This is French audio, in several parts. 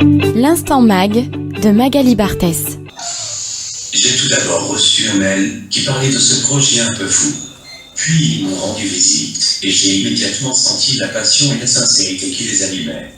L'Instant Mag de Magali Barthès. J'ai tout d'abord reçu un mail qui parlait de ce projet un peu fou. Puis ils m'ont rendu visite et j'ai immédiatement senti la passion et la sincérité qui les animaient.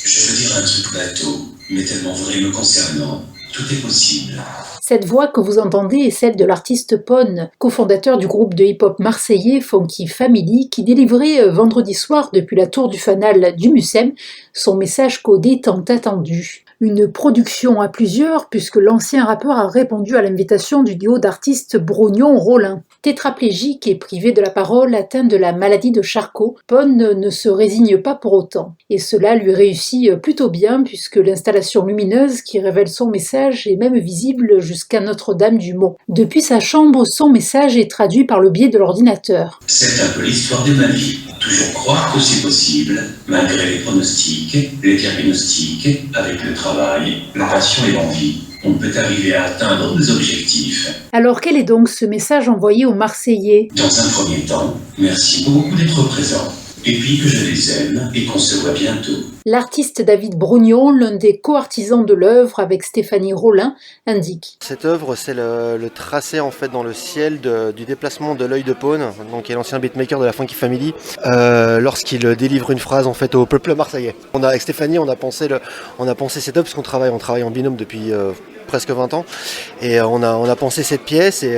Je veux dire un truc bateau, mais tellement vrai me concernant. Tout est possible. Cette voix que vous entendez est celle de l'artiste Pone, cofondateur du groupe de hip-hop marseillais Funky Family, qui délivrait vendredi soir depuis la tour du fanal du Mucem son message codé tant attendu. Une production à plusieurs puisque l'ancien rappeur a répondu à l'invitation du duo d'artistes Brognon-Rollin. Tétraplégique et privé de la parole, atteint de la maladie de Charcot, Pone ne se résigne pas pour autant. Et cela lui réussit plutôt bien puisque l'installation lumineuse qui révèle son message est même visible jusqu'à Notre-Dame-du-Mont. Depuis sa chambre, son message est traduit par le biais de l'ordinateur. C'est un peu l'histoire de ma vie. Toujours croire que c'est possible, malgré les pronostics, les diagnostics, avec le travail, la passion et l'envie. On peut arriver à atteindre nos objectifs. Alors quel est donc ce message envoyé aux Marseillais ? Dans un premier temps, merci beaucoup d'être présents. Et puis que je les aime et qu'on se voit bientôt. L'artiste David Brognon, l'un des co-artisans de l'œuvre avec Stéphanie Rollin, indique. Cette œuvre, c'est le tracé en fait dans le ciel du déplacement de l'œil de Pone, donc qui est l'ancien beatmaker de la Funky Family, lorsqu'il délivre une phrase en fait au peuple marseillais. Avec Stéphanie, on a pensé cette œuvre parce qu'on travaille en binôme depuis presque 20 ans et on a pensé cette pièce et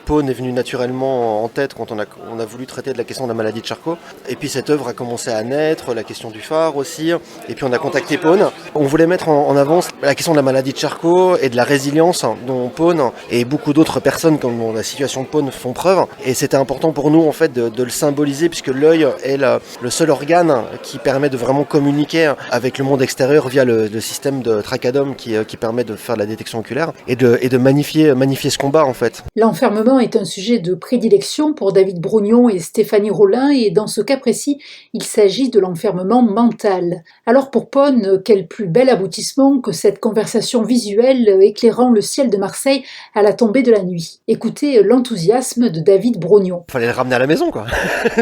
Pone est venu naturellement en tête quand on a voulu traiter de la question de la maladie de Charcot, et puis cette œuvre a commencé à naître, la question du phare aussi, et puis on a contacté Pone. On voulait mettre en avant la question de la maladie de Charcot et de la résilience dont Pone et beaucoup d'autres personnes comme dans la situation de Pone font preuve, et c'était important pour nous en fait de le symboliser puisque l'œil est le seul organe qui permet de vraiment communiquer avec le monde extérieur via le système de tracadome qui permet de faire la détection oculaire et de magnifier ce combat en fait. L'enfermement est un sujet de prédilection pour David Brognon et Stéphanie Rollin, et dans ce cas précis, il s'agit de l'enfermement mental. Alors pour Pone, quel plus bel aboutissement que cette conversation visuelle éclairant le ciel de Marseille à la tombée de la nuit. Écoutez l'enthousiasme de David Brognon. Fallait le ramener à la maison quoi,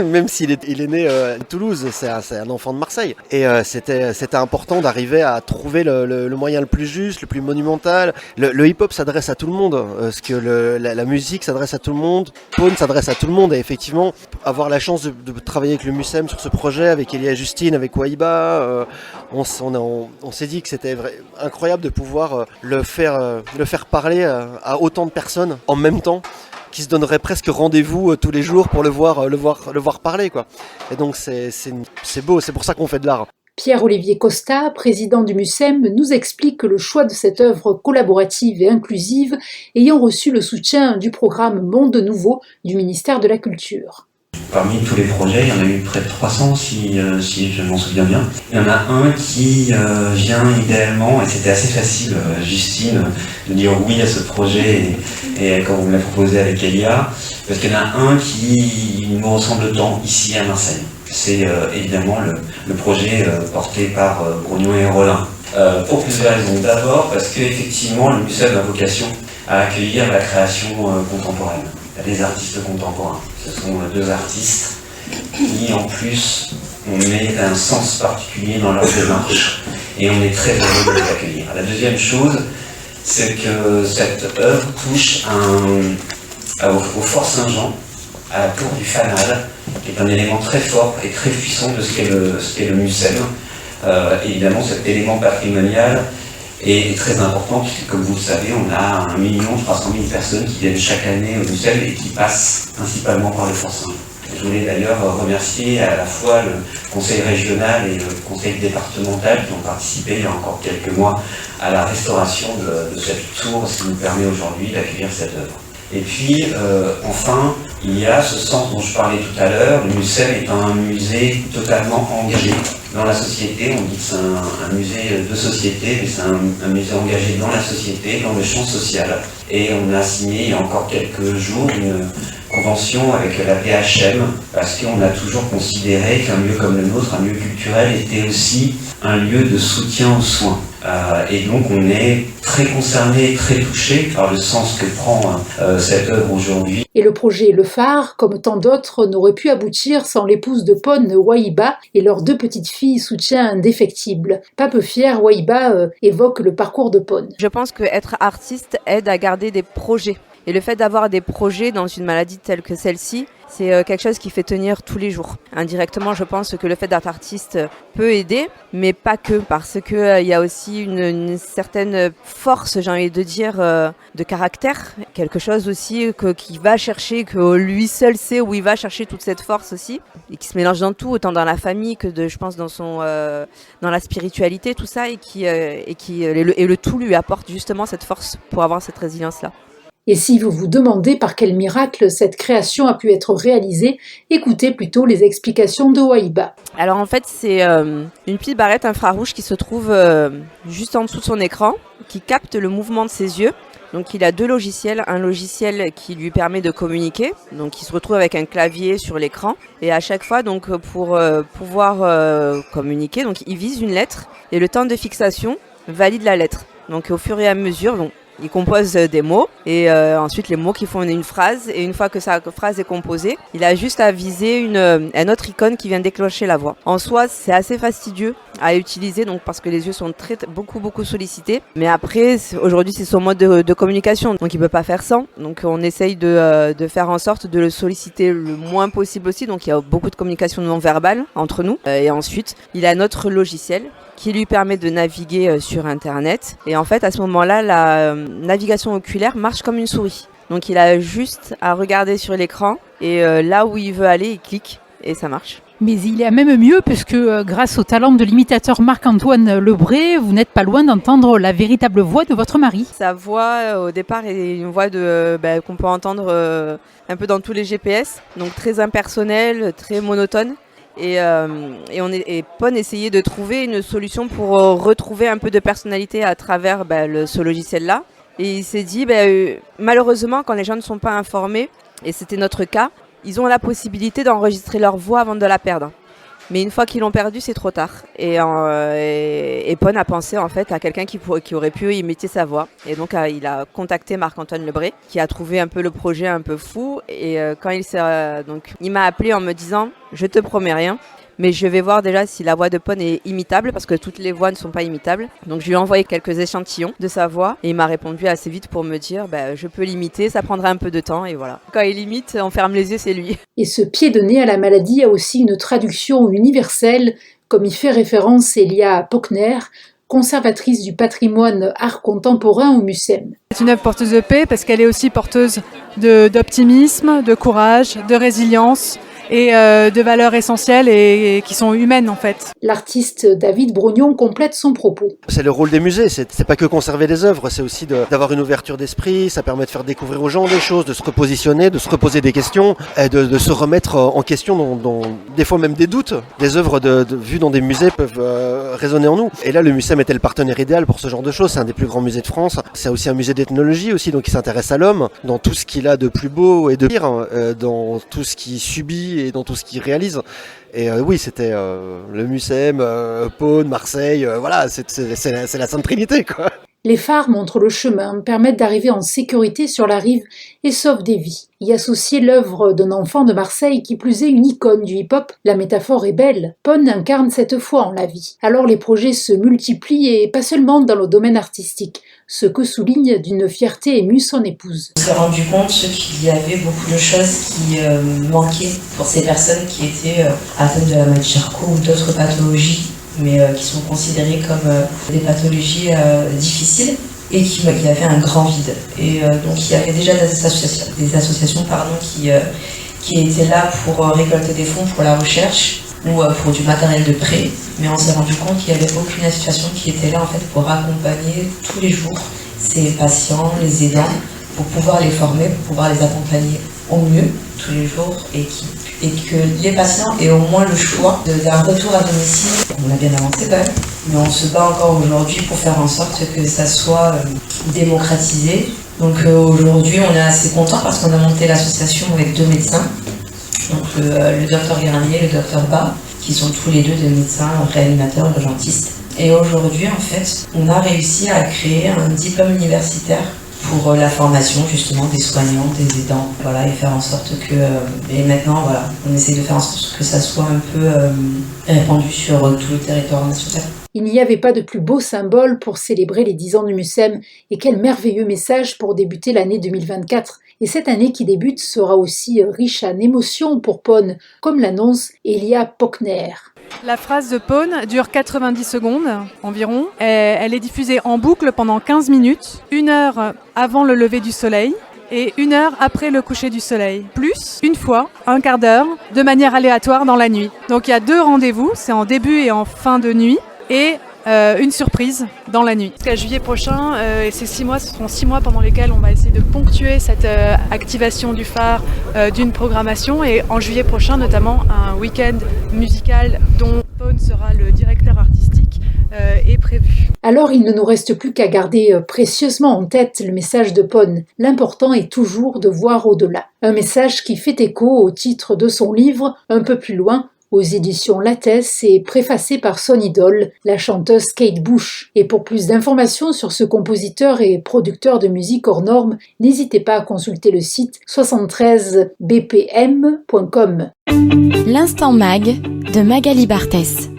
même s'il est né à Toulouse, c'est un enfant de Marseille. Et c'était important d'arriver à trouver le moyen le plus juste, le plus monumental. Le hip-hop s'adresse à tout le monde, parce que la musique s'adresse à tout le monde, Pone s'adresse à tout le monde, et effectivement, avoir la chance de travailler avec le Mucem sur ce projet, avec Elia Justine, avec Waiba, on s'est dit que c'était incroyable de pouvoir le faire parler à autant de personnes en même temps, qui se donneraient presque rendez-vous tous les jours pour le voir parler quoi. Et donc c'est beau, c'est pour ça qu'on fait de l'art. Pierre-Olivier Costa, président du Mucem, nous explique que le choix de cette œuvre collaborative et inclusive ayant reçu le soutien du programme Monde Nouveau du ministère de la Culture. Parmi tous les projets, il y en a eu près de 300 si je m'en souviens bien. Il y en a un qui vient idéalement, et c'était assez facile, Justine, de dire oui à ce projet et quand vous me l'avez proposé avec Elia, parce qu'il y en a un qui nous ressemble tant ici à Marseille. C'est évidemment le projet porté par Brognon et Rollin. Pour plusieurs raisons. D'abord parce qu'effectivement le Mucem a vocation à accueillir la création contemporaine, des artistes contemporains. Ce sont deux artistes qui en plus on met un sens particulier dans leur démarche et on est très heureux de les accueillir. La deuxième chose, c'est que cette œuvre touche au Fort Saint-Jean, à la tour du fanal, qui est un élément très fort et très puissant de ce qu'est le Mucem. Évidemment, cet élément patrimonial est très important, puisque comme vous le savez, on a 1 300 000 personnes qui viennent chaque année au Mucem et qui passent principalement par le Fort Saint-Jean. Je voulais d'ailleurs remercier à la fois le conseil régional et le conseil départemental qui ont participé il y a encore quelques mois à la restauration de cette tour, ce qui nous permet aujourd'hui d'accueillir cette œuvre. Et puis, enfin, il y a ce sens dont je parlais tout à l'heure. Le Mucem est un musée totalement engagé dans la société. On dit que c'est un musée de société, mais c'est un musée engagé dans la société, dans le champ social. Et on a signé il y a encore quelques jours une convention avec la PHM, parce qu'on a toujours considéré qu'un lieu comme le nôtre, un lieu culturel, était aussi un lieu de soutien aux soins. Et donc on est très concerné, très touché par le sens que prend cette œuvre aujourd'hui. Et le projet Le Phare, comme tant d'autres, n'aurait pu aboutir sans l'épouse de Pone, Wahiba, et leurs 2 petites filles soutien indéfectible. Pas peu fière, Wahiba évoque le parcours de Pone. Je pense qu'être artiste aide à garder des projets. Et le fait d'avoir des projets dans une maladie telle que celle-ci, c'est quelque chose qui fait tenir tous les jours. Indirectement, je pense que le fait d'être artiste peut aider, mais pas que, parce qu'il y a aussi une certaine force, j'ai envie de dire, de caractère. Quelque chose aussi qui va chercher, que lui seul sait où il va chercher toute cette force aussi, et qui se mélange dans tout, autant dans la famille que je pense dans la spiritualité, tout ça, et le tout lui apporte justement cette force pour avoir cette résilience-là. Et si vous vous demandez par quel miracle cette création a pu être réalisée, écoutez plutôt les explications de Wahiba. Alors en fait, c'est une petite barrette infrarouge qui se trouve juste en dessous de son écran, qui capte le mouvement de ses yeux. Donc il a 2 logiciels, un logiciel qui lui permet de communiquer, donc il se retrouve avec un clavier sur l'écran, et à chaque fois donc pour pouvoir communiquer, donc il vise une lettre, et le temps de fixation valide la lettre. Donc au fur et à mesure, il compose des mots et ensuite les mots qui font une phrase, et une fois que sa phrase est composée, il a juste à viser un autre icône qui vient déclencher la voix. En soi, c'est assez fastidieux à utiliser, donc parce que les yeux sont beaucoup sollicités. Mais après, aujourd'hui, c'est son mode de communication, donc il peut pas faire sans. Donc on essaye de faire en sorte de le solliciter le moins possible aussi. Donc il y a beaucoup de communication non verbale entre nous. Et ensuite, il a notre logiciel qui lui permet de naviguer sur Internet. Et en fait, à ce moment-là, la navigation oculaire marche comme une souris. Donc il a juste à regarder sur l'écran et là où il veut aller, il clique et ça marche. Mais il est même mieux puisque grâce au talent de l'imitateur Marc-Antoine Lebré, vous n'êtes pas loin d'entendre la véritable voix de votre mari. Sa voix au départ est une voix qu'on peut entendre un peu dans tous les GPS, donc très impersonnelle, très monotone. Et Pone essayait de trouver une solution pour retrouver un peu de personnalité à travers ce logiciel-là. Et il s'est dit, malheureusement, quand les gens ne sont pas informés, et c'était notre cas, ils ont la possibilité d'enregistrer leur voix avant de la perdre. Mais une fois qu'ils l'ont perdue, c'est trop tard. Et Pone a pensé en fait à quelqu'un qui aurait pu imiter sa voix. Et donc il a contacté Marc-Antoine Lebré, qui a trouvé un peu le projet un peu fou. Et quand il m'a appelé en me disant « Je te promets rien, mais je vais voir déjà si la voix de Pone est imitable, parce que toutes les voix ne sont pas imitables. » Donc je lui ai envoyé quelques échantillons de sa voix et il m'a répondu assez vite pour me dire je peux l'imiter, ça prendra un peu de temps et voilà. Quand il imite, on ferme les yeux, c'est lui. Et ce pied de nez à la maladie a aussi une traduction universelle, comme y fait référence Elia Pockner, conservatrice du patrimoine art contemporain au MUSEM. C'est une œuvre porteuse de paix parce qu'elle est aussi porteuse d'optimisme, de courage, de résilience et de valeurs essentielles et qui sont humaines en fait. L'artiste David Brognon complète son propos. C'est le rôle des musées, c'est pas que conserver des œuvres, c'est aussi d'avoir une ouverture d'esprit, ça permet de faire découvrir aux gens des choses, de se repositionner, de se reposer des questions, et de se remettre en question dans des fois même des doutes. Des œuvres vues dans des musées peuvent résonner en nous. Et là, le MUSEM était le partenaire idéal pour ce genre de choses, c'est un des plus grands musées de France, c'est aussi un musée d'ethnologie aussi, donc il s'intéresse à l'homme, dans tout ce qu'il a de plus beau et de pire, dans tout ce qu'il subit et dans tout ce qu'il réalise. Et oui, c'était le MUSEM, Pone, Marseille, voilà, c'est la Sainte Trinité, quoi. Les phares montrent le chemin, permettent d'arriver en sécurité sur la rive et sauvent des vies. Y associer l'œuvre d'un enfant de Marseille, qui plus est une icône du hip-hop, la métaphore est belle. Pone incarne cette foi en la vie. Alors les projets se multiplient et pas seulement dans le domaine artistique, ce que souligne d'une fierté émue son épouse. On s'est rendu compte qu'il y avait beaucoup de choses qui manquaient pour ces personnes qui étaient atteintes de la maladie de Charcot ou d'autres pathologies, mais qui sont considérées comme des pathologies difficiles et qu'il y avait un grand vide. Et donc il y avait déjà des associations qui étaient là pour récolter des fonds pour la recherche ou pour du matériel de prêt, mais on s'est rendu compte qu'il n'y avait aucune association qui était là en fait pour accompagner tous les jours ces patients, les aidants, pour pouvoir les former, pour pouvoir les accompagner au mieux tous les jours et que les patients aient au moins le choix d'un retour à domicile. On a bien avancé quand même, mais on se bat encore aujourd'hui pour faire en sorte que ça soit démocratisé Donc aujourd'hui, on est assez content parce qu'on a monté l'association avec 2 médecins, donc le docteur Garnier et le docteur Bas, qui sont tous les deux des médecins réanimateurs urgentistes. Et aujourd'hui, en fait, on a réussi à créer un diplôme universitaire pour la formation justement des soignants, des aidants, voilà, et faire en sorte que, et maintenant, voilà, on essaie de faire en sorte que ça soit un peu répandu sur tout le territoire national. Il n'y avait pas de plus beau symbole pour célébrer les 10 ans du MUSEM, et quel merveilleux message pour débuter l'année 2024. Et cette année qui débute sera aussi riche en émotions pour Pone, comme l'annonce Elia Pockner. La phrase de Pone dure 90 secondes environ. Elle est diffusée en boucle pendant 15 minutes, 1 heure avant le lever du soleil et 1 heure après le coucher du soleil. Plus, une fois, un quart d'heure, de manière aléatoire dans la nuit. Donc il y a 2 rendez-vous, c'est en début et en fin de nuit. Et une surprise dans la nuit. Jusqu'à juillet prochain, et ces 6 mois, ce seront 6 mois pendant lesquels on va essayer de ponctuer cette activation du phare d'une programmation. Et en juillet prochain, notamment, un week-end musical dont Pone sera le directeur artistique est prévu. Alors il ne nous reste plus qu'à garder précieusement en tête le message de Pone. L'important est toujours de voir au-delà. Un message qui fait écho au titre de son livre « Un peu plus loin », aux éditions Lattès et préfacé par son idole, la chanteuse Kate Bush. Et pour plus d'informations sur ce compositeur et producteur de musique hors norme, n'hésitez pas à consulter le site 73bpm.com. L'Instant Mag de Magali Barthès.